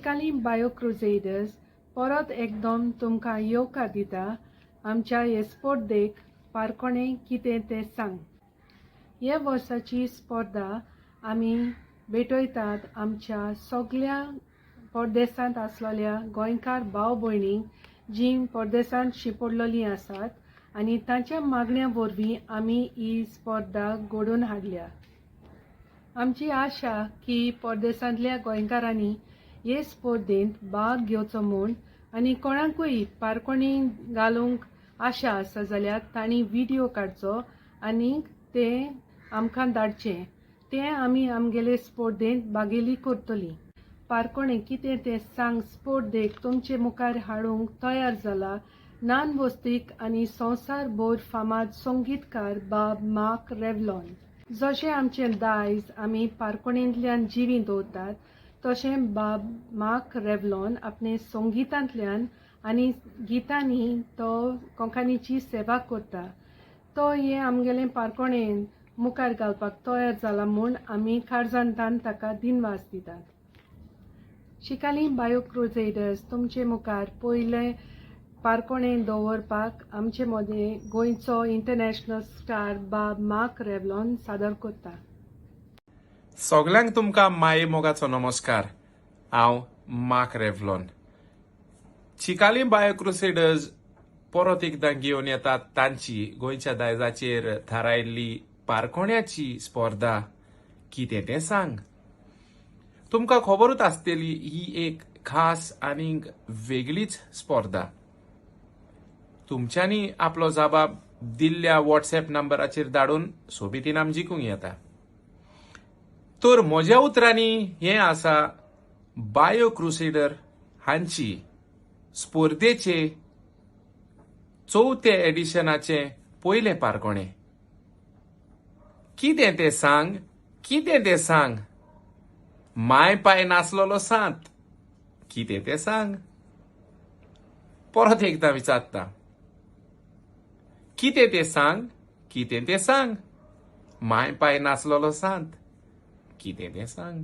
शिकाली bio Crusaders परत एकदम तुमकां येवकार दिता आमच्या हे स्पर्धेक पारखणे कितें तें सांग. हे वर्साची स्पर्धा आमी भेटयतात आमच्या सगळ्या परदेसांत आसलेल्या गोंयकार भाव भयणींक जीं परदेसांत शिंपडलेलीं आसात आनी तांच्या मागण्या वरवीं आमी ही स्पर्धा घडोवन हाडल्या. आमची आशा की परदेसांतल्या गोंयकारांनी हे स्पर्धेंत भाग घेवचो म्हूण आनी कोणाकूय पारखणी घालूंक आशा आसा जाल्यार तांणी व्हिडिओ काडचो आनी ते आमकां धाडचें. तें आमी आमगेले स्पर्धेंत भागेली करतलीं. पारखणे कितें तें सांग स्पर्धेक तुमचे मुखार हाडूंक तयार जाला नान वस्तीक आनी संवसारभर फामाद संगीतकार बाब मार्क रेव्हलॉन. जशें आमचें दायज आमी पारखणेंतल्यान जिवीत दवरतात तशें बाब मार्क रेव्हलॉन आपणे संगितांतल्यान आनी गितांनी तो कोंकणीची सेवा करता. तो हे आमगेलें पारखणें मुखार घालपाक तयार जाला म्हूण आमी काळजांतल्यान ताका दिनवास दितात. शिकाली बायो क्रुसेडर्स तुमचे मुखार पयलें पारखणें दवरपाक आमचे मदें गोंयचो इंटरनॅशनल स्टार बाब मार्क रेव्हलॉन सादर करता. सगळ्यांक तुमकां माये मोगाचो नमस्कार. हांव मार्क रेव्हलॉन. चिकाली बायो क्रुसेडर्स परत एकदां घेवन येतात तांची गोंयच्या दायजाचेर थारायिल्ली पारखण्याची स्पर्धा कितें तें सांग. तुमकां खबरूच आसतली ही एक खास आनी वेगळीच स्पर्धा. तुमच्यांनी आपलो जबाब दिल्ल्या व्हॉट्सएप नंबराचेर धाडून सोबीत इनाम जिखूंक येता. तर म्हज्या उतरांनी हें आसा बायो क्रुसेडर हांची स्पर्धेचे 4थे एडिशनाचे पयलें पारखणें. कितें तें सांग, कितें तें सांग. माय पाय नासलोलो सांत. कितें तें सांग. परत एकदां विचारता. कितें तें सांग, कितें तें सांग. माय पाय नासलोलो सांत. कितें तें सांग.